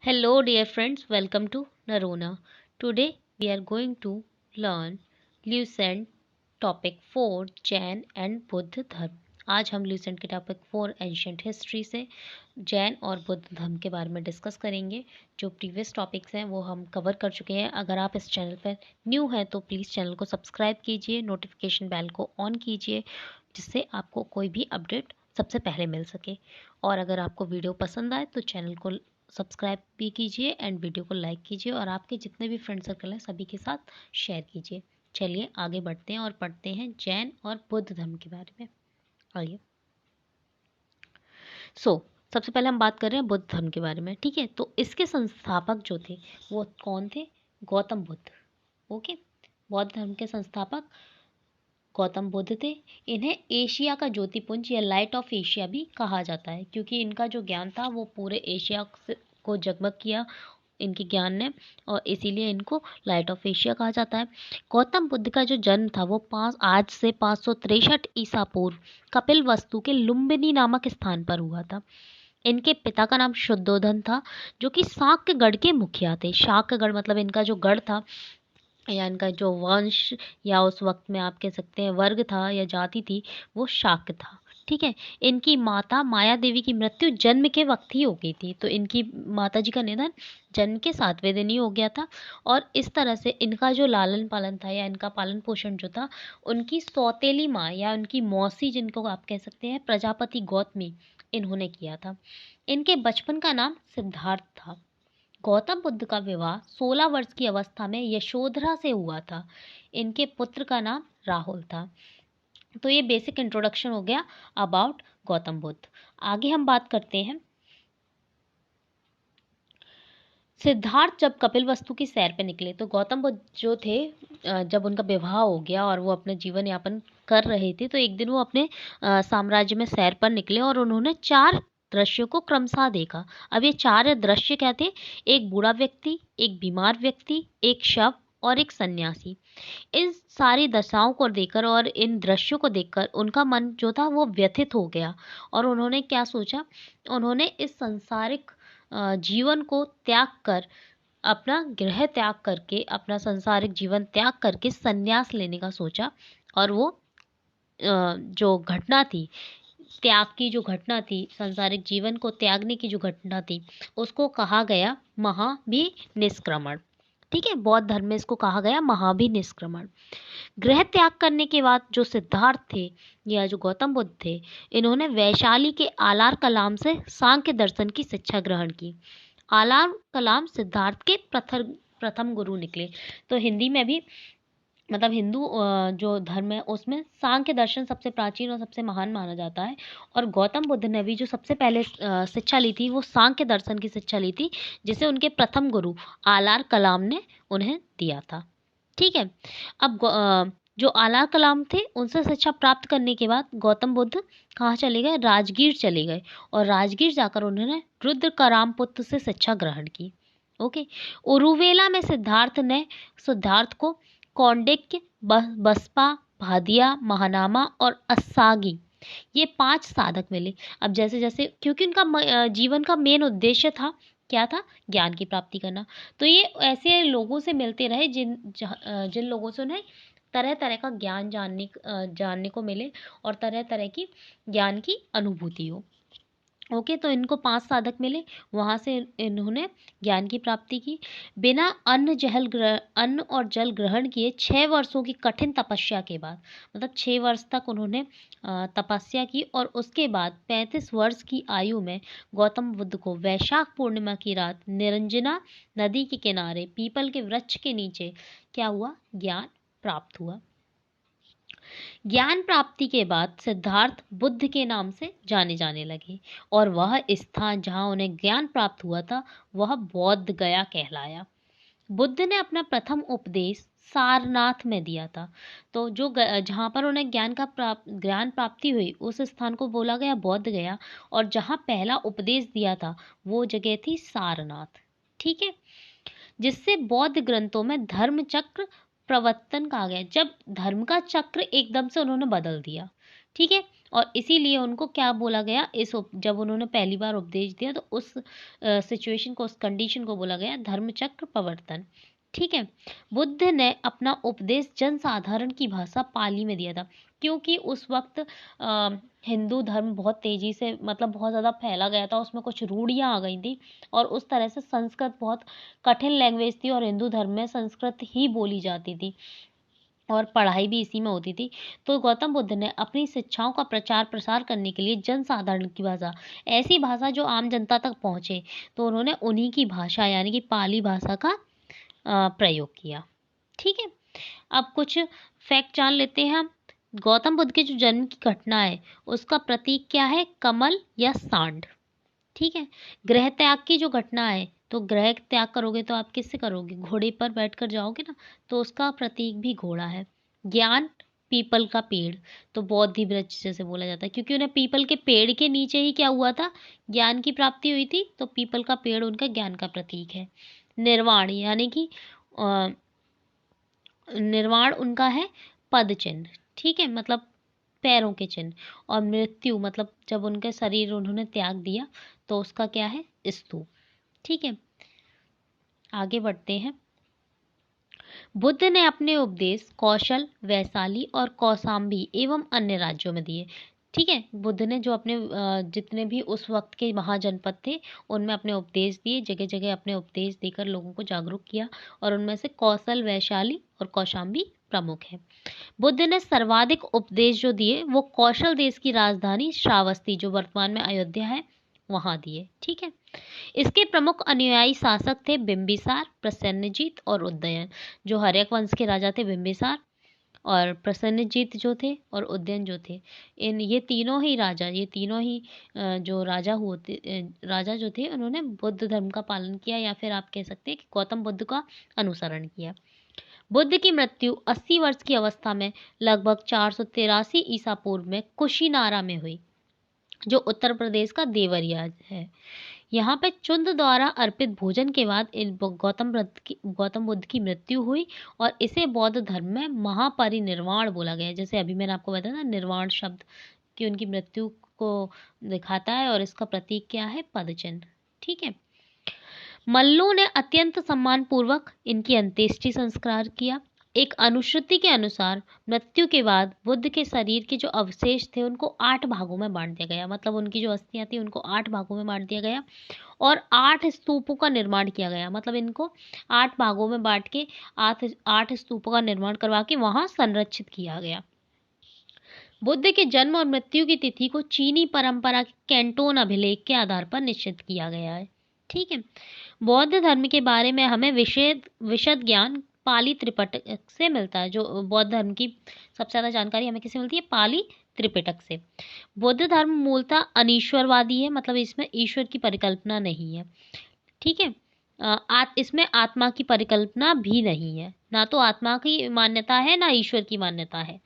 Hello, dear friends, welcome to Narona. Today we are going to learn Lucent topic 4 Jain and Buddha धर्म। आज हम Lucent के topic 4 ancient history से जैन और बुद्ध धर्म के बारे में डिस्कस करेंगे। जो प्रीवियस टॉपिक्स हैं वो हम कवर कर चुके हैं। अगर आप इस चैनल पर न्यू हैं तो प्लीज़ चैनल को सब्सक्राइब कीजिए, नोटिफिकेशन बेल को ऑन कीजिए, जिससे आपको कोई भी अपडेट सबसे पहले मिल सके। और अगर आपको वीडियो पसंद आए तो चैनल को सब्सक्राइब भी कीजिए एंड वीडियो को लाइक कीजिए और आपके जितने भी फ्रेंड सर्कल हैं सभी के साथ शेयर कीजिए। चलिए आगे बढ़ते हैं और पढ़ते हैं जैन और बुद्ध धर्म के बारे में। आइए। सबसे पहले हम बात कर रहे हैं बुद्ध धर्म के बारे में। ठीक है, तो इसके संस्थापक जो थे वो कौन थे? गौतम बुद्ध। ओके, बौद्ध धर्म के संस्थापक गौतम बुद्ध थे। इन्हें एशिया का ज्योतिपुंज या लाइट ऑफ एशिया भी कहा जाता है, क्योंकि इनका जो ज्ञान था वो पूरे एशिया को जगमग किया इनके ज्ञान ने, और इसीलिए इनको लाइट ऑफ एशिया कहा जाता है। गौतम बुद्ध का जो जन्म था वो आज से 563 ईसा पूर्व कपिल वस्तु के लुम्बिनी नामक स्थान पर हुआ था। इनके पिता का नाम शुद्धोधन था, जो कि शाक्यगढ़ के मुखिया थे। शाक्यगढ़ मतलब इनका जो गढ़ था या इनका जो वंश या उस वक्त में आप कह सकते हैं वर्ग था या जाति थी, वो शाक्य था। ठीक है, इनकी माता माया देवी की मृत्यु जन्म के वक्त ही हो गई थी, तो इनकी माता जी का निधन जन्म के 7वें दिन ही हो गया था। और इस तरह से इनका जो लालन पालन था या इनका पालन पोषण जो था, उनकी सौतेली माँ या उनकी मौसी, जिनको आप कह सकते हैं प्रजापति गौतमी, इन्होंने किया था। इनके बचपन का नाम सिद्धार्थ था। गौतम बुद्ध का विवाह 16 वर्ष की अवस्था में यशोधरा से हुआ था। इनके पुत्र का नाम राहुल था। तो ये बेसिक इंट्रोडक्शन हो गया अबाउट गौतम बुद्ध। आगे हम बात करते हैं। सिद्धार्थ जब कपिल वस्तु की सैर पे निकले तो गौतम बुद्ध जो थे, जब उनका विवाह हो गया और वो अपने जीवन यापन कर रहे थे, तो एक दिन वो अपने साम्राज्य में सैर पर निकले और उन्होंने 4 दृश्यों को क्रमशः देखा। अब ये 4 दृश्य क्या थे? एक बूढ़ा व्यक्ति, एक बीमार व्यक्ति, एक शव और एक सन्यासी। इन सारी दशाओं को देखकर और इन दृश्यों को देखकर उनका मन जो था वो व्यथित हो गया और उन्होंने क्या सोचा? उन्होंने इस सांसारिक जीवन को त्याग कर, अपना गृह त्याग करके, अपना सांसारिक जीवन त्याग करके संन्यास लेने का सोचा। और वो जो घटना थी, त्याग की जो घटना थी, सांसारिक जीवन को त्यागने की जो घटना थी, उसको कहा गया महाभिनिष्क्रमण। ठीक है, बौद्ध धर्म में इसको कहा गया महाभिनिष्क्रमण। गृह त्याग करने के बाद जो सिद्धार्थ थे या जो गौतम बुद्ध थे, इन्होंने वैशाली के आलार कलाम से सांख्य दर्शन की शिक्षा ग्रहण की। आलार कलाम सिद्धार्थ के प्रथम गुरु निकले। तो हिंदी में भी मतलब हिंदू जो धर्म है उसमें सांख्य दर्शन सबसे प्राचीन और सबसे महान माना जाता है। और गौतम बुद्ध ने भी जो सबसे पहले शिक्षा ली थी वो सांख्य दर्शन की शिक्षा ली थी, जिसे उनके प्रथम गुरु आलार कलाम ने उन्हें दिया था। ठीक है, अब जो आलार कलाम थे उनसे शिक्षा प्राप्त करने के बाद गौतम बुद्ध कहाँ चले गए? राजगीर चले गए और राजगीर जाकर उन्होंने रुद्र करामपुत्र से शिक्षा ग्रहण की। ओके, उरुवेला में सिद्धार्थ को कौंडिक्य, बसपा, भादिया, महानामा और अस्सागी, ये 5 साधक मिले। अब जैसे जैसे, क्योंकि उनका जीवन का मेन उद्देश्य था, क्या था? ज्ञान की प्राप्ति करना। तो ये ऐसे लोगों से मिलते रहे जिन लोगों से उन्हें तरह तरह का ज्ञान जानने को मिले और तरह तरह की ज्ञान की अनुभूति हो। ओके, तो इनको 5 साधक मिले, वहाँ से इन्होंने ज्ञान की प्राप्ति की। बिना अन्न और जल ग्रहण किए 6 वर्षों की कठिन तपस्या के बाद, मतलब 6 वर्ष तक उन्होंने तपस्या की और उसके बाद 35 वर्ष की आयु में गौतम बुद्ध को वैशाख पूर्णिमा की रात निरंजना नदी के किनारे पीपल के वृक्ष के नीचे क्या हुआ? ज्ञान प्राप्त हुआ। ज्ञान प्राप्ति के बाद सिद्धार्थ बुद्ध के नाम से जाने जाने लगे और वह स्थान जहाँ उन्हें ज्ञान प्राप्त हुआ था वह बौद्ध गया कहलाया। बुद्ध ने अपना प्रथम उपदेश सारनाथ में दिया था। तो जो जहाँ पर उन्हें ज्ञान प्राप्ति हुई उस स्थान को बोला गया बौद्ध गया, और जहाँ पहला उपदेश दिया था वो जगह थी सारनाथ। ठीक है, जिससे बौद्ध ग्रंथों में धर्म चक्र प्रवर्तन कहा गया, जब धर्म का चक्र एकदम से उन्होंने बदल दिया। ठीक है, और इसीलिए उनको क्या बोला गया, जब उन्होंने पहली बार उपदेश दिया तो उस सिचुएशन को, उस कंडीशन को बोला गया धर्मचक्र प्रवर्तन। ठीक है। बुद्ध ने अपना उपदेश जनसाधारण की भाषा पाली में दिया था, क्योंकि उस वक्त हिंदू धर्म बहुत तेजी से, मतलब बहुत ज़्यादा फैला गया था, उसमें कुछ रूढ़ियाँ आ गई थी और उस तरह से संस्कृत बहुत कठिन लैंग्वेज थी और हिंदू धर्म में संस्कृत ही बोली जाती थी और पढ़ाई भी इसी में होती थी। तो गौतम बुद्ध ने अपनी शिक्षाओं का प्रचार प्रसार करने के लिए जनसाधारण की भाषा, ऐसी भाषा जो आम जनता तक पहुँचे, तो उन्होंने उन्हीं की भाषा यानी कि पाली भाषा का प्रयोग किया। ठीक है। अब कुछ फैक्ट जान लेते हैं हम। गौतम बुद्ध के जो जन्म की घटना है उसका प्रतीक क्या है, कमल या सांड। ठीक है। गृह त्याग की जो घटना है, तो गृह त्याग करोगे तो आप किससे करोगे, घोड़े पर बैठकर जाओगे ना, तो उसका प्रतीक भी घोड़ा है। ज्ञान, पीपल का पेड़, तो बोधि वृक्ष जैसे बोला जाता है, क्योंकि उन्हें पीपल के पेड़ के नीचे ही क्या हुआ था, ज्ञान की प्राप्ति हुई थी, तो पीपल का पेड़ उनका ज्ञान का प्रतीक है। निर्वाण यानी कि निर्वाण उनका है पद चिन्ह। ठीक है, मतलब पैरों के चिन्ह। और मृत्यु मतलब जब उनके शरीर उन्होंने त्याग दिया तो उसका क्या है, स्तूप। ठीक है, आगे बढ़ते हैं। बुद्ध ने अपने उपदेश कौशल, वैशाली और कौशाम्बी एवं अन्य राज्यों में दिए। ठीक है, बुद्ध ने जो अपने जितने भी उस वक्त के महाजनपद थे उनमें अपने उपदेश दिए, जगह जगह अपने उपदेश देकर लोगों को जागरूक किया, और उनमें से कौशल, वैशाली और कौशाम्बी प्रमुख है। बुद्ध ने सर्वाधिक उपदेश जो दिए वो कौशल देश की राजधानी श्रावस्ती, जो वर्तमान में अयोध्या है, वहां दिए। ठीक है। इसके प्रमुख अनुयायी शासक थे बिंबिसार, प्रसन्नजीत और उदयन। जो हर्यक वंश के राजा थे बिंबिसार, और प्रसन्नजीत जो थे और उदयन जो थे, ये तीनों ही जो राजा जो थे उन्होंने बुद्ध धर्म का पालन किया, या फिर आप कह सकते हैं कि गौतम बुद्ध का अनुसरण किया। बुद्ध की मृत्यु 80 वर्ष की अवस्था में लगभग 483 ईसा पूर्व में कुशीनारा में हुई, जो उत्तर प्रदेश का देवरिया है। यहाँ पे चुंद द्वारा अर्पित भोजन के बाद गौतम बुद्ध की मृत्यु हुई, और इसे बौद्ध धर्म में महापरिनिर्वाण बोला गया है। जैसे अभी मैंने आपको बताया ना, निर्वाण शब्द कि उनकी मृत्यु को दिखाता है, और इसका प्रतीक क्या है, पदचिन्ह। ठीक है। मल्लू ने अत्यंत सम्मान पूर्वक इनकी अंत्येष्टि संस्कार किया। एक अनुश्रुति के अनुसार मृत्यु के बाद बुद्ध के शरीर के जो अवशेष थे उनको 8 भागों में बांट दिया गया, मतलब उनकी जो अस्थियां थी उनको 8 भागों में बांट दिया गया, और 8 स्तूपों का निर्माण किया गया। मतलब इनको 8 भागों में बांट के 8 स्तूपों का निर्माण करवा के वहां संरक्षित किया गया। बुद्ध के जन्म और मृत्यु की तिथि को चीनी परंपरा के कैंटोन अभिलेख के आधार पर निश्चित किया गया है। ठीक है। बौद्ध धर्म के बारे में हमें विशद ज्ञान पाली त्रिपिटक से मिलता है। जो बौद्ध धर्म की सबसे ज़्यादा जानकारी हमें किससे मिलती है, पाली त्रिपिटक से। बौद्ध धर्म मूलतः अनीश्वरवादी है, मतलब इसमें ईश्वर की परिकल्पना नहीं है। ठीक है। इसमें आत्मा की परिकल्पना भी नहीं है, ना तो आत्मा की मान्यता है ना ईश्वर की मान्यता है।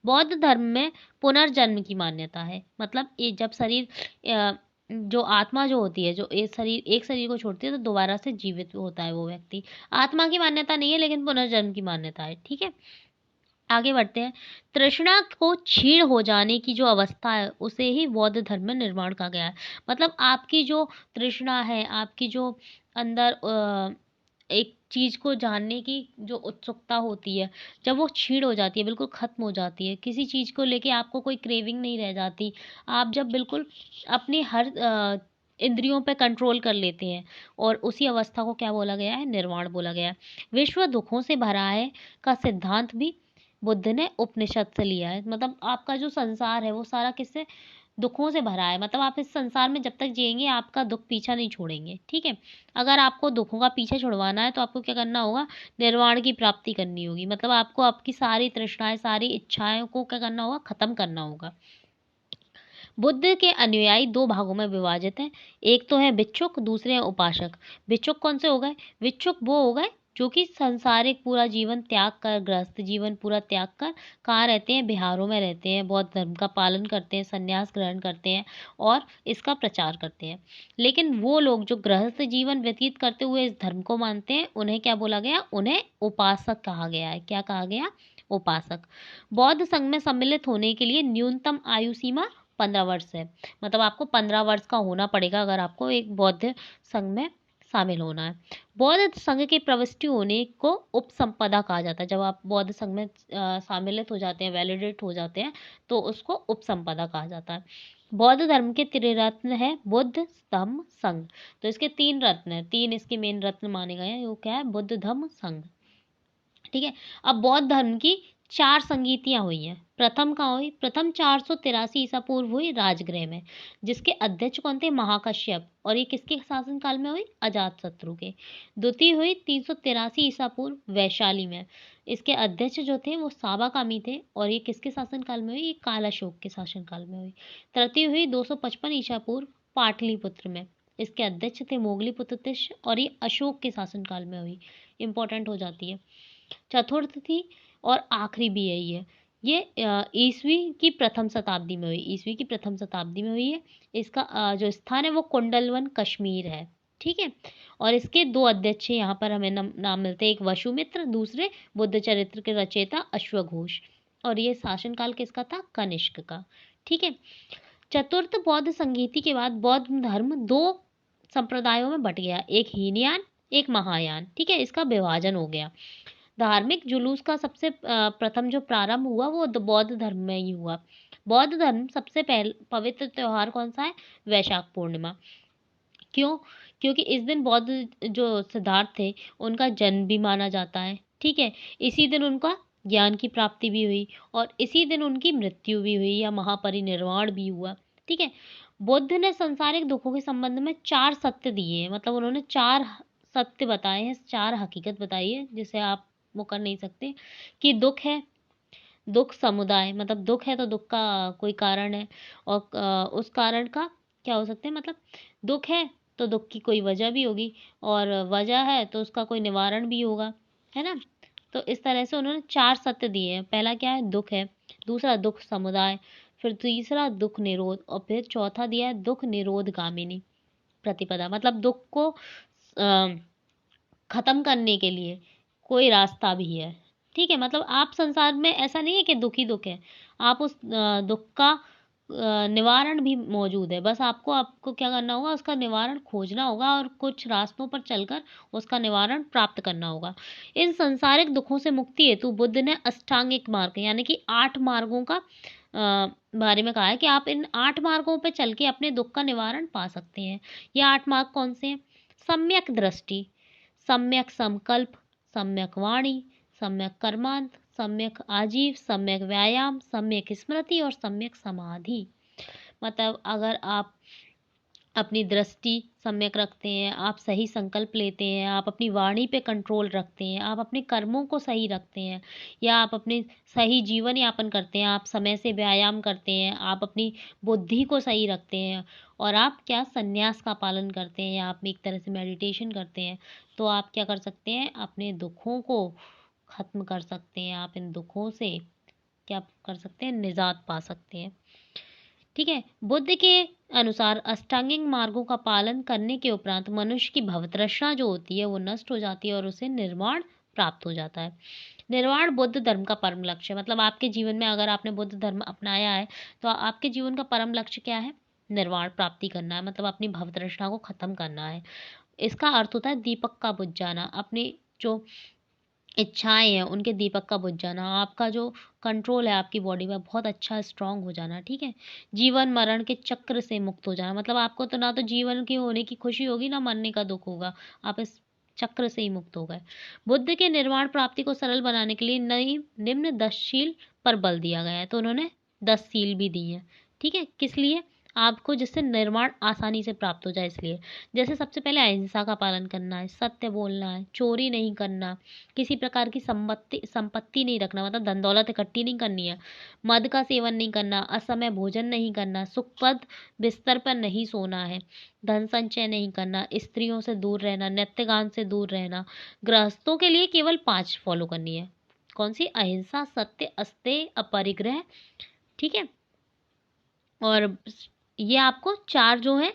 बौद्ध धर्म में पुनर्जन्म की मान्यता है, मतलब जब शरीर जो आत्मा जो होती है, जो एक शरीर को छोड़ती है तो दोबारा से जीवित होता है वो व्यक्ति। आत्मा की मान्यता नहीं है, लेकिन पुनर्जन्म की मान्यता है। ठीक है, आगे बढ़ते हैं। तृष्णा को क्षीण हो जाने की जो अवस्था है उसे ही बौद्ध धर्म में निर्माण कहा गया है। मतलब आपकी जो तृष्णा है, आपकी जो अंदर एक चीज को जानने की जो उत्सुकता होती है, जब वो क्षीण हो जाती है, बिल्कुल खत्म हो जाती है, किसी चीज को लेके आपको कोई क्रेविंग नहीं रह जाती, आप जब बिल्कुल अपनी हर इंद्रियों पे कंट्रोल कर लेते हैं, और उसी अवस्था को क्या बोला गया है, निर्वाण बोला गया है। विश्व दुखों से भरा है का सिद्धांत भी बुद्ध ने उपनिषद से लिया है। मतलब आपका जो संसार है वो सारा किससे, दुखों से भरा है। मतलब आप इस संसार में जब तक जिएंगे आपका दुख पीछा नहीं छोड़ेंगे। ठीक है। अगर आपको दुखों का पीछा छुड़वाना है तो आपको क्या करना होगा, निर्वाण की प्राप्ति करनी होगी। मतलब आपको आपकी सारी तृष्णाएं, सारी इच्छाएं को क्या करना होगा, खत्म करना होगा। बुद्ध के अनुयायी 2 भागों में विभाजित हैं। एक तो है भिक्षुक, दूसरे हैं उपासक। भिक्षुक कौन से हो गए, भिक्षुक वो हो गए जो कि संसारिक पूरा जीवन त्याग कर, गृहस्थ जीवन पूरा त्याग कर कहाँ रहते हैं, बिहारों में रहते हैं, बौद्ध धर्म का पालन करते हैं, संन्यास ग्रहण करते हैं और इसका प्रचार करते हैं। लेकिन वो लोग जो गृहस्थ जीवन व्यतीत करते हुए इस धर्म को मानते हैं, उन्हें क्या बोला गया, उन्हें उपासक कहा गया है। क्या कहा गया, उपासक। बौद्ध संघ में सम्मिलित होने के लिए न्यूनतम आयु सीमा 15 वर्ष है। मतलब आपको 15 वर्ष का होना पड़ेगा अगर आपको एक बौद्ध संघ में शामिल होना है। बौद्ध संघ के प्रविष्टि होने को उपसंपदा कहा जाता है। जब आप बौद्ध संघ में सम्मिलित हो जाते हैं, वैलिडेट हो जाते हैं, तो उसको उपसंपदा कहा जाता है। बौद्ध धर्म के त्रिरत्न है बुद्ध, धम्म, संघ। तो इसके 3 रत्न है, 3 इसके मेन रत्न माने गए हैं। वो क्या है? बुद्ध, धम्म, संघ। ठीक है। अब बौद्ध धर्म की 4 संगीतियां हुई हैं। प्रथम कहाँ हुई? प्रथम 483 ईसा पूर्व हुई राजगृह में, जिसके अध्यक्ष कौन थे? महाकश्यप। और ये किसके शासनकाल में हुई? अजातशत्रु के। द्वितीय हुई 383 ईसा पूर्व वैशाली में। इसके अध्यक्ष जो थे वो साबाकामी थे, और ये किसके शासनकाल में हुई? ये कालाशोक के शासनकाल में हुई। तृतीय हुई 255 ईसा पूर्व पाटलिपुत्र में। इसके अध्यक्ष थे मोगलीपुत्र तिष्य, और ये अशोक के शासनकाल में हुई। इंपॉर्टेंट हो जाती है। चतुर्थ थी और आखिरी भी यही है, ये ईसवी की प्रथम शताब्दी में हुई। ईसवी की प्रथम शताब्दी में हुई है। इसका जो स्थान है वो कुंडलवन कश्मीर है। ठीक है। और इसके 2 अध्यक्ष यहाँ पर हमें नाम मिलते हैं, एक वसुमित्र, दूसरे बुद्ध चरित्र के रचयिता अश्वघोष। और ये शासनकाल किसका था? कनिष्क का। ठीक है। चतुर्थ बौद्ध संगीति के बाद बौद्ध धर्म 2 संप्रदायों में बट गया, एक हीनयान, एक महायान। ठीक है। इसका विभाजन हो गया। धार्मिक जुलूस का सबसे प्रथम जो प्रारंभ हुआ वो बौद्ध धर्म में ही हुआ। बौद्ध धर्म सबसे पवित्र त्योहार कौन सा है? वैशाख पूर्णिमा। क्यों? क्योंकि इस दिन बौद्ध जो सिद्धार्थ थे उनका जन्म भी माना जाता है। ठीक है। इसी दिन उनका ज्ञान की प्राप्ति भी हुई, और इसी दिन उनकी मृत्यु भी हुई या महापरिनिर्वाण भी हुआ। ठीक है। बुद्ध ने सांसारिक दुखों के संबंध में 4 सत्य दिए हैं। मतलब उन्होंने 4 सत्य बताए हैं, 4 हकीकत बताई है, जिसे आप वो कर नहीं सकते। कि दुख है, दुख समुदाय, मतलब दुख है तो दुख का कोई कारण है, और उस कारण का क्या हो सकते हैं? मतलब दुख है तो दुख की कोई वजह भी होगी, और वजह है तो उसका कोई निवारण भी होगा, है ना। तो इस तरह से उन्होंने 4 सत्य दिए हैं। पहला क्या है? दुख है। दूसरा दुख समुदाय, फिर तीसरा दुख निरोध, और फिर चौथा दिया है दुख निरोध गामिनी प्रतिपदा। मतलब दुख को खत्म करने के लिए कोई रास्ता भी है। ठीक है। मतलब आप संसार में ऐसा नहीं है कि दुख ही दुख है, आप उस दुख का निवारण भी मौजूद है। बस आपको क्या करना होगा? उसका निवारण खोजना होगा, और कुछ रास्तों पर चलकर उसका निवारण प्राप्त करना होगा। इन संसारिक दुखों से मुक्ति हेतु बुद्ध ने अष्टांगिक मार्ग यानी कि 8 मार्गों का बारे में कहा है कि आप इन 8 मार्गों पर चल के अपने दुख का निवारण पा सकते हैं। ये 8 मार्ग कौन से हैं? सम्यक दृष्टि, सम्यक संकल्प, सम्यक वाणी, सम्यक कर्मांत, सम्यक आजीव, सम्यक व्यायाम, सम्यक स्मृति और सम्यक समाधि। मतलब अगर आप अपनी दृष्टि सम्यक रखते हैं, आप सही संकल्प लेते हैं, आप अपनी वाणी पे कंट्रोल रखते हैं, आप अपने कर्मों को सही रखते हैं, या आप अपने सही जीवन यापन करते हैं, आप समय से व्यायाम करते हैं, आप अपनी बुद्धि को सही रखते हैं, और आप क्या संन्यास का पालन करते हैं, या आप एक तरह से मेडिटेशन करते हैं, तो आप क्या कर सकते हैं? अपने दुखों को खत्म कर सकते हैं। आप इन दुखों से क्या कर सकते हैं? निजात पा सकते हैं। ठीक है। बुद्ध के अनुसार अष्टांगिक मार्गों का पालन करने के उपरांत मनुष्य की भवतृष्णा जो होती है वो नष्ट हो जाती है, और उसे निर्वाण प्राप्त हो जाता है। निर्वाण बुद्ध धर्म का परम लक्ष्य है। मतलब आपके जीवन में अगर आपने बुद्ध धर्म अपनाया है तो आपके जीवन का परम लक्ष्य क्या है? निर्वाण प्राप्ति करना है। मतलब अपनी भवतृष्णा को खत्म करना है। इसका अर्थ होता है दीपक का बुझ जाना। अपनी जो इच्छाएं हैं उनके दीपक का बुझ जाना। आपका जो कंट्रोल है आपकी बॉडी में बहुत अच्छा स्ट्रांग हो जाना। ठीक है। जीवन मरण के चक्र से मुक्त हो जाना। मतलब आपको तो ना तो जीवन के होने की खुशी होगी, ना मरने का दुख होगा। आप इस चक्र से ही मुक्त हो गए। बुद्ध के निर्वाण प्राप्ति को सरल बनाने के लिए निम्न 10 शील पर बल दिया गया है। तो उन्होंने 10 शील भी दी है। ठीक है। किस लिए? आपको जिससे निर्वाण आसानी से प्राप्त हो जाए इसलिए। जैसे सबसे पहले अहिंसा का पालन करना है, सत्य बोलना है, चोरी नहीं करना, किसी प्रकार की संपत्ति नहीं रखना, मतलब धन दौलत इकट्ठी नहीं करनी है, मद का सेवन नहीं करना, असमय भोजन नहीं करना, सुखप्रद बिस्तर पर नहीं सोना है, धन संचय नहीं करना, स्त्रियों से दूर रहना, नृत्यगान से दूर रहना। गृहस्थों के लिए केवल 5 फॉलो करनी है। कौन सी? अहिंसा, सत्य, अस्तेय, अपरिग्रह। ठीक है। और ये आपको 4 जो है,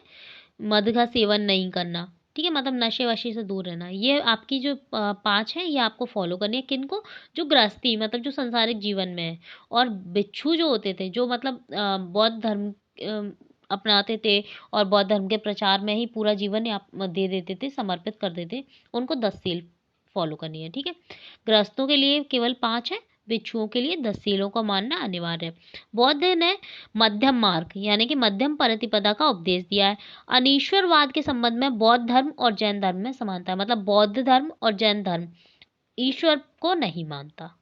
मद का सेवन नहीं करना, ठीक है, मतलब नशे वशे से दूर रहना। ये आपकी जो 5 है, ये आपको फॉलो करनी है। किनको? जो गृहस्थी मतलब जो सांसारिक जीवन में है। और भिक्षु जो होते थे, जो मतलब बौद्ध धर्म अपनाते थे और बौद्ध धर्म के प्रचार में ही पूरा जीवन दे देते थे, समर्पित कर देते, उनको 10 सील फॉलो करनी है। ठीक है, गृहस्थों के लिए केवल 5 है, भिक्षुओं के लिए 10 सीलों को मानना अनिवार्य है। बौद्ध ने मध्यम मार्ग यानी कि मध्यम प्रतिपदा का उपदेश दिया है। अनीश्वरवाद के संबंध में बौद्ध धर्म और जैन धर्म में समानता है, मतलब बौद्ध धर्म और जैन धर्म ईश्वर को नहीं मानता।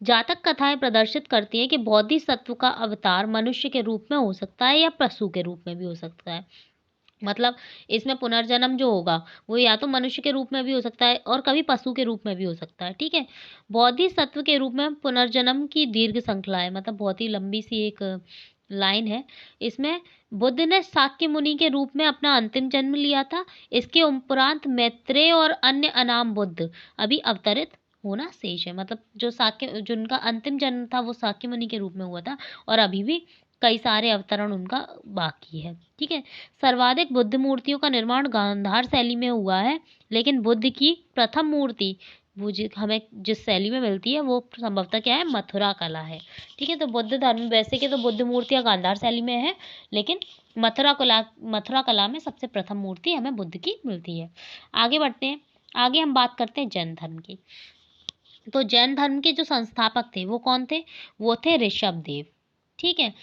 जातक कथाएं प्रदर्शित करती हैं कि बोधिसत्व का अवतार मनुष्य के रूप में हो सकता है या पशु के रूप में भी हो सकता है। मतलब इसमें पुनर्जन्म जो होगा वो या तो मनुष्य के रूप में भी हो सकता है और कभी पशु के रूप में भी हो सकता है। ठीक है, बोधिसत्व के रूप में पुनर्जन्म की दीर्घ श्रृंखला है, मतलब बहुत ही लंबी सी एक लाइन है। इसमें बुद्ध ने शाक्य मुनि के रूप में अपना अंतिम जन्म लिया था। इसके उपरांत मैत्रेय और अन्य अनाम बुद्ध अभी अवतरित होना शेष है। मतलब जो शाक्य जिनका अंतिम जन्म था वो शाक्य मुनि के रूप में हुआ था और अभी भी कई सारे अवतरण उनका बाकी है। ठीक है, सर्वाधिक बुद्ध मूर्तियों का निर्माण गांधार शैली में हुआ है, लेकिन बुद्ध की प्रथम मूर्ति वो हमें जिस शैली में मिलती है वो संभवतः क्या है, मथुरा कला है। ठीक है, तो बुद्ध धर्म वैसे के तो बुद्ध मूर्तियां गांधार शैली में है, लेकिन मथुरा कला में सबसे प्रथम मूर्ति हमें बुद्ध की मिलती है। आगे बढ़ते हैं, आगे हम बात करते हैं जैन धर्म की। तो जैन धर्म के जो संस्थापक थे वो कौन थे? वो थे ऋषभ देव। ठीक है,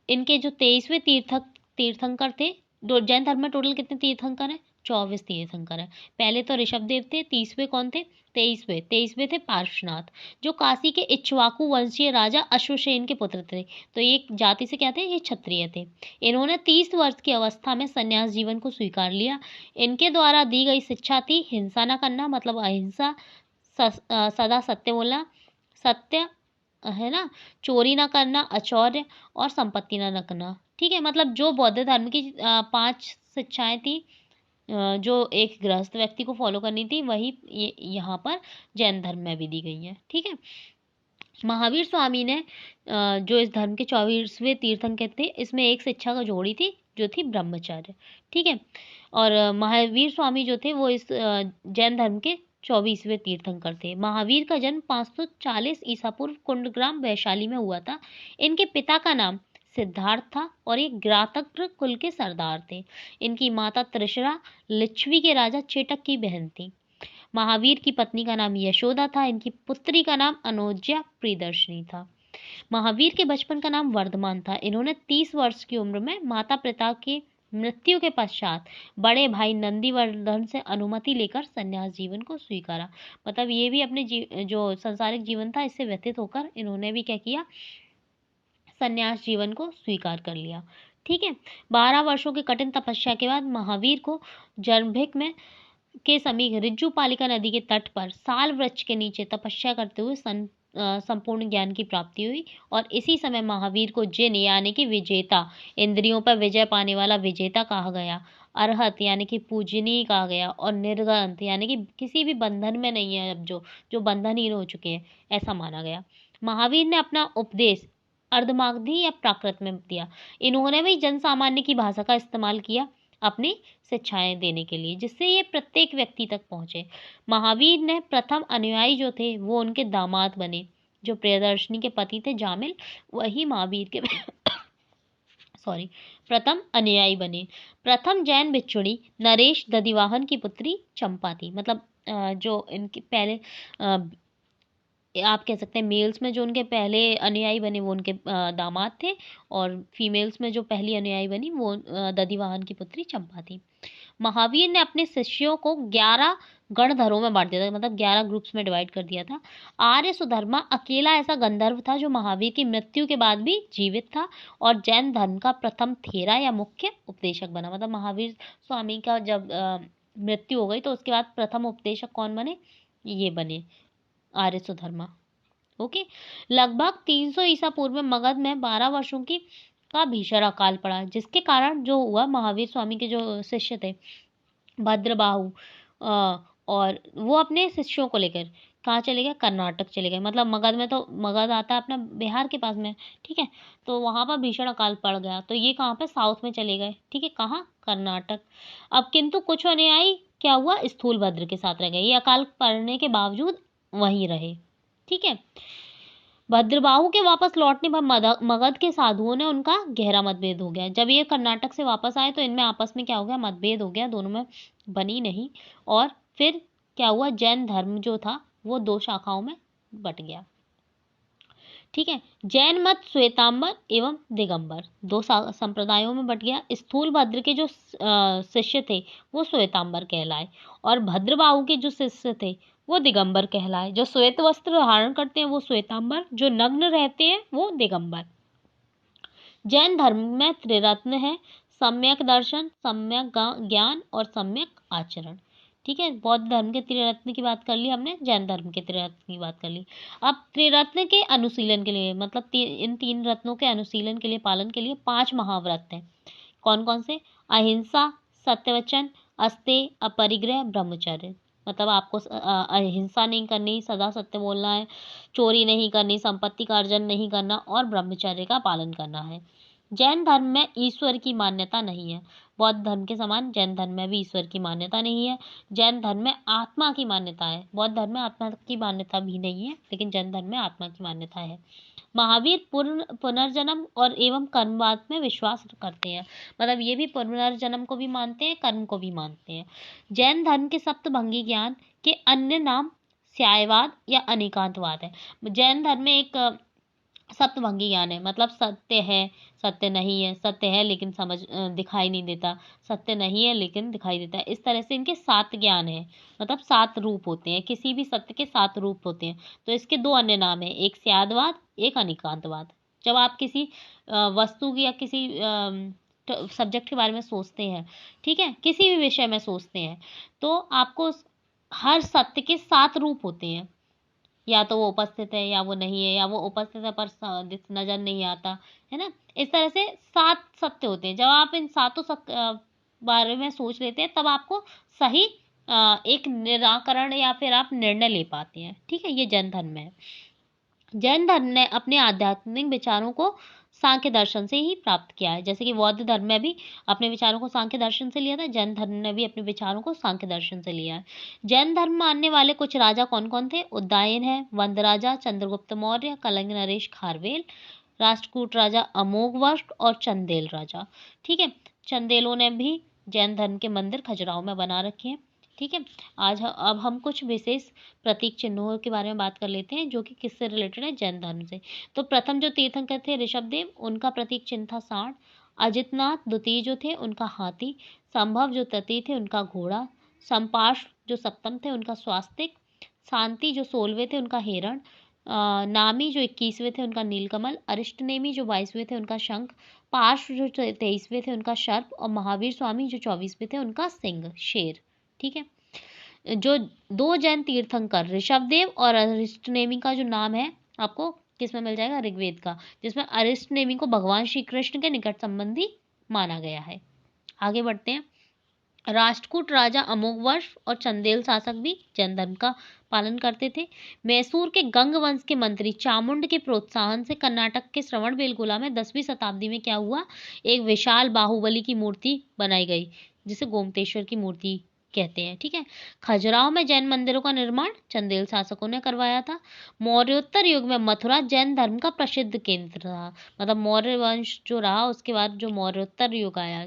इनके जो 23वें तीर्थंकर थे। जैन धर्म में टोटल कितने तीर्थंकर हैं? 24 तीर्थंकर हैं। पहले तो ऋषभ देव थे। 30वें कौन थे? 23वें थे पार्श्वनाथ, जो काशी के इक्ष्वाकु वंशीय राजा अश्वसेन के पुत्र थे। तो ये जाति से क्या थे? ये क्षत्रिय थे। इन्होंने 30 वर्ष की अवस्था में संन्यास जीवन को स्वीकार लिया। इनके द्वारा दी गई शिक्षा थी हिंसा न करना, मतलब अहिंसा, सदा सत्य बोलना, सत्य है ना, चोरी ना करना, अचौर्य और संपत्ति ना रखना। ठीक है, मतलब जो बौद्ध धर्म की 5 शिक्षाएं थी जो एक गृहस्थ व्यक्ति को फॉलो करनी थी, वही यहाँ पर जैन धर्म में भी दी गई है। ठीक है, महावीर स्वामी ने जो इस धर्म के 24वें तीर्थंकर थे, इसमें एक शिक्षा का जोड़ी थी जो थी ब्रह्मचर्य। ठीक है, और महावीर स्वामी जो थे वो इस जैन धर्म के 24वें तीर्थंकर थे। महावीर का जन्म 540 ईसा पूर्व कुंडग्राम वैशाली में हुआ था। इनके पिता का नाम सिद्धार्थ था और ये ग्रातक कुल के सरदार थे। इनकी माता त्रिशरा लिच्छवी के राजा चेटक की बहन थी। महावीर की पत्नी का नाम यशोदा था। इनकी पुत्री का नाम अनोज्या प्रियदर्शनी था। महावीर के बचपन का नाम वर्धमान था। इन्होंने 30 वर्ष की उम्र में माता पिता के मृत्यु के पश्चात बड़े भाई नंदीवर्धन से अनुमति लेकर संन्यास जीवन को स्वीकारा। मतलब ये भी अपने जो संसारिक जीवन था इससे व्यतीत होकर इन्होंने भी क्या किया, संन्यास जीवन को स्वीकार कर लिया। ठीक है, 12 वर्षों की कठिन तपस्या के बाद महावीर को जर्भिक में के समीप रिज्जू पालिका नदी के तट पर साल वृक्ष के नीचे तपस्या करते हुए संपूर्ण ज्ञान की प्राप्ति हुई। और इसी समय महावीर को जिन यानी कि विजेता, इंद्रियों पर विजय पाने वाला विजेता कहा गया, अरहत यानी कि पूजनीय कहा गया, और निर्ग्रंथ यानी कि किसी भी बंधन में नहीं है, अब जो बंधनहीन हो चुके हैं, ऐसा माना गया। महावीर ने अपना उपदेश अर्धमागधी या प्राकृत में दिया। इन्होंने भी जन सामान्य की भाषा का इस्तेमाल किया अपनी शिक्षाएं देने के लिए, जिससे ये प्रत्येक व्यक्ति तक पहुंचे। महावीर ने प्रथम अनुयायी जो थे वो उनके दामाद बने। जो प्रियदर्शनी के पति थे जामिल, वही महावीर के सॉरी प्रथम अनुयायी बने। प्रथम जैन भिक्षुणी नरेश दधिवाहन की पुत्री चंपा थी। मतलब जो इनके पहले आप कह सकते हैं मेल्स में जो उनके पहले अनुयायी बने वो उनके दामाद थे, और फीमेल्स में जो पहली अनुयायी बनी वो दधिवाहन की पुत्री चंपा थी। महावीर ने अपने शिष्यों को 11 गणधरों में बांट दिया था, मतलब 11 ग्रुप्स में डिवाइड कर दिया था। आर्य सुधर्मा अकेला ऐसा गंधर्व था जो महावीर की मृत्यु के बाद भी जीवित था और जैन धर्म का प्रथम थेरा या मुख्य उपदेशक बना। मतलब महावीर स्वामी का जब मृत्यु हो गई तो उसके बाद प्रथम उपदेशक कौन बने? ये बने आर्य सुधर्मा। ओके, लगभग 300 ईसा पूर्व में मगध में 12 वर्षों की का भीषण अकाल पड़ा, जिसके कारण जो हुआ, महावीर स्वामी के जो शिष्य थे भद्रबाहु और वो अपने शिष्यों को लेकर कहाँ चले गए, कर्नाटक चले गए। मतलब मगध में, तो मगध आता है अपना बिहार के पास में, ठीक है। तो वहाँ पर भीषण अकाल पड़ गया, तो ये कहाँ पे, साउथ में चले गए, ठीक है। कहाँ, कर्नाटक। अब किंतु कुछ अनुयायी क्या हुआ, स्थूलभद्र के साथ रह गए। ये अकाल पड़ने के बावजूद वहीं रहे, ठीक है। भद्रबाहु के वापस लौटने पर मगध के साधुओं ने उनका गहरा मतभेद हो गया। जब ये कर्नाटक से वापस आए तो इनमें आपस में क्या हो गया, मतभेद हो गया, दोनों में बनी नहीं। और फिर क्या हुआ, जैन धर्म जो था वो दो शाखाओं में बट गया, ठीक है। जैन मत श्वेतांबर एवं दिगंबर दो संप्रदायों में बट गया। स्थूलभद्र के जो शिष्य थे वो श्वेतांबर कहलाए, और भद्रबाहु के जो शिष्य थे वो दिगंबर कहलाए। जो श्वेत वस्त्र धारण करते हैं वो श्वेतांबर, जो नग्न रहते हैं वो दिगंबर। जैन धर्म में त्रिरत्न है, सम्यक दर्शन, सम्यक ज्ञान और सम्यक आचरण, ठीक है। बौद्ध धर्म के त्रिरत्न की बात कर ली हमने, जैन धर्म के त्रिरत्न की बात कर ली। अब त्रिरत्न के अनुशीलन के लिए, मतलब इन तीन रत्नों के अनुशीलन के लिए, पालन के लिए 5 महाव्रत हैं। कौन कौन से, अहिंसा, सत्यवचन, अस्तेय, अपरिग्रह, ब्रह्मचर्य। मतलब आपको अहिंसा नहीं करनी, सदा सत्य बोलना है, चोरी नहीं करनी, संपत्ति का अर्जन नहीं करना, और ब्रह्मचर्य का पालन करना है। जैन धर्म में ईश्वर की मान्यता नहीं है। बौद्ध धर्म के समान जैन धर्म में भी ईश्वर की मान्यता नहीं है। जैन धर्म में आत्मा की मान्यता है। बौद्ध धर्म में आत्मा की मान्यता भी नहीं है, लेकिन जैन धर्म में आत्मा की मान्यता है। महावीर पुनर्जन्म और एवं कर्मवाद में विश्वास करते हैं। मतलब ये भी पुनर्जन्म को भी मानते हैं, कर्म को भी मानते हैं। जैन धर्म के सप्तभंगी ज्ञान के अन्य नाम स्यायवाद या अनेकांतवाद है। जैन धर्म में एक सप्तभंगी ज्ञान है, मतलब सत्य है, सत्य नहीं है, सत्य है लेकिन दिखाई नहीं देता, सत्य नहीं है लेकिन दिखाई देता है। इस तरह से इनके 7 ज्ञान है, मतलब 7 रूप होते हैं, किसी भी सत्य के 7 रूप होते हैं। तो इसके 2 अन्य नाम है, एक स्यादवाद, एक अनेकांतवाद। जब आप किसी वस्तु की या किसी सब्जेक्ट के बारे में सोचते हैं, ठीक है, किसी भी विषय में सोचते हैं, तो आपको हर सत्य के 7 रूप होते हैं। या तो वो उपस्थित है, या वो नहीं है, या वो उपस्थित है पर नजर नहीं आता, है ना। इस तरह से 7 सत्य होते हैं। जब आप इन सातों बारे में सोच लेते हैं, तब आपको सही एक निराकरण या फिर आप निर्णय ले पाते हैं, ठीक है। ये जैन धर्म में है। जैन धर्म ने अपने आध्यात्मिक विचारों को सांख्य दर्शन से ही प्राप्त किया है। जैसे कि बौद्ध धर्म में भी अपने विचारों को सांख्य दर्शन से लिया था, जैन धर्म ने भी अपने विचारों को सांख्य दर्शन से लिया है। जैन धर्म मानने वाले कुछ राजा कौन कौन थे, उदयन है, वंद राजा, चंद्रगुप्त मौर्य, कलिंग नरेश खारवेल, राष्ट्रकूट राजा अमोघवर्ष और चंदेल राजा, ठीक है। चंदेलों ने भी जैन धर्म के मंदिर खजुराहो में बना रखे हैं, ठीक है। अब हम कुछ विशेष प्रतीक चिन्हों के बारे में बात कर लेते हैं, जो कि किससे रिलेटेड है, जैन धर्म से। तो प्रथम जो तीर्थंकर थे ऋषभदेव, उनका प्रतीक चिन्ह था सांड। अजितनाथ द्वितीय जो थे उनका हाथी। संभव जो तृतीय थे उनका घोड़ा। संपाश जो सप्तम थे उनका स्वास्तिक। शांति जो 16वें थे उनका हिरण। नामी जो 21वें थे उनका नीलकमल। अरिष्टनेमी जो 22वें थे उनका शंख। पार्श जो 23वें थे उनका सर्प। और महावीर स्वामी जो 24वें थे उनका सिंह, शेर, ठीक है। जो 2 जैन तीर्थंकर ऋषभदेव और अरिष्टनेमी का जो नाम है आपको किसमें मिल जाएगा, ऋग्वेद का, जिसमें अरिष्टनेमी को भगवान श्री कृष्ण के निकट संबंधी माना गया है। आगे बढ़ते हैं। राष्ट्रकूट राजा अमोघवर्ष और चंदेल शासक भी जैन धर्म का पालन करते थे। मैसूर के गंग वंश के मंत्री चामुंड के प्रोत्साहन से कर्नाटक के श्रवणबेलगोला में 10वीं शताब्दी में क्या हुआ, एक विशाल बाहुबली की मूर्ति बनाई गई, जिसे गोमतेश्वर की मूर्ति कहते हैं, ठीक है। खजुराहो में जैन मंदिरों का निर्माण चंदेल शासकों ने करवाया था। मौर्योत्तर युग में मथुरा जैन धर्म का प्रसिद्ध केंद्र था। मतलब मौर्य वंश जो रहा उसके बाद जो मौर्योत्तर युग आया,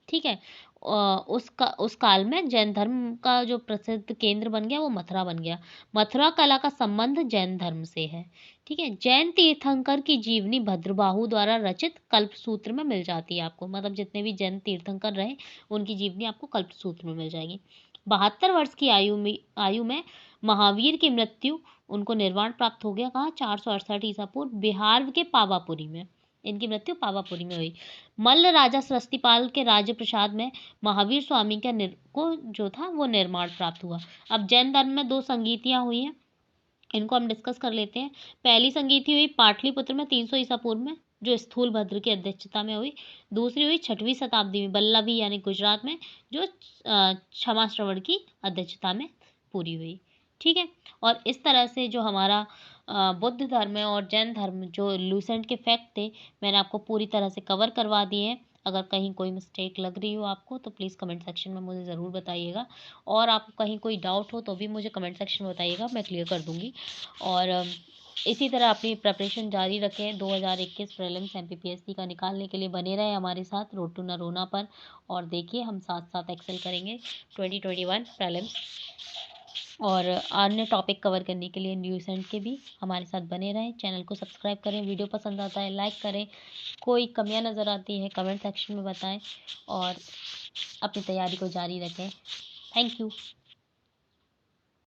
ठीक है, उस काल में जैन धर्म का जो प्रसिद्ध केंद्र बन गया वो मथुरा बन गया। मथुरा कला का संबंध जैन धर्म से है, ठीक है। जैन तीर्थंकर की जीवनी भद्रबाहु द्वारा रचित कल्पसूत्र में मिल जाती है आपको। मतलब जितने भी जैन तीर्थंकर रहे उनकी जीवनी आपको कल्पसूत्र में मिल जाएगी। 72 वर्ष की आयु में महावीर की मृत्यु, उनको निर्वाण प्राप्त हो गया। कहाँ, 468 ईसा पूर्व, बिहार के पावापुरी में इनकी मृत्यु पावापुरी में हुई। मल्ल राजा सृष्टिपाल के राज्य प्रसाद में महावीर स्वामी को जो था वो निर्माण प्राप्त हुआ। अब जैन धर्म में 2 संगीतियाँ हुई हैं, इनको हम डिस्कस कर लेते हैं। पहली संगीति हुई पाटलिपुत्र में 300 ईसा पूर्व में, जो स्थूलभद्र की अध्यक्षता में हुई। दूसरी हुई 6वीं शताब्दी में बल्लभी यानी गुजरात में, जो क्षमा श्रवण की अध्यक्षता में पूरी हुई, ठीक है। और इस तरह से जो हमारा बुद्ध धर्म है और जैन धर्म जो लूसेंट के फैक्ट थे, मैंने आपको पूरी तरह से कवर करवा दिए हैं। अगर कहीं कोई मिस्टेक लग रही हो आपको तो प्लीज़ कमेंट सेक्शन में मुझे ज़रूर बताइएगा, और आपको कहीं कोई डाउट हो तो भी मुझे कमेंट सेक्शन में बताइएगा, मैं क्लियर कर दूँगी। और इसी तरह अपनी प्रिपरेशन जारी रखें। 2021 प्रीलिम्स एमपीपीएससी का निकालने के लिए बने रहें हमारे साथ रोड टू नरोना पर, और देखिए हम साथ-साथ एक्सेल करेंगे 2021 प्रीलिम्स। और अन्य टॉपिक कवर करने के लिए न्यूज़ के भी हमारे साथ बने रहें। चैनल को सब्सक्राइब करें, वीडियो पसंद आता है लाइक करें, कोई कमियां नज़र आती है कमेंट सेक्शन में बताएं, और अपनी तैयारी को जारी रखें। Thank you.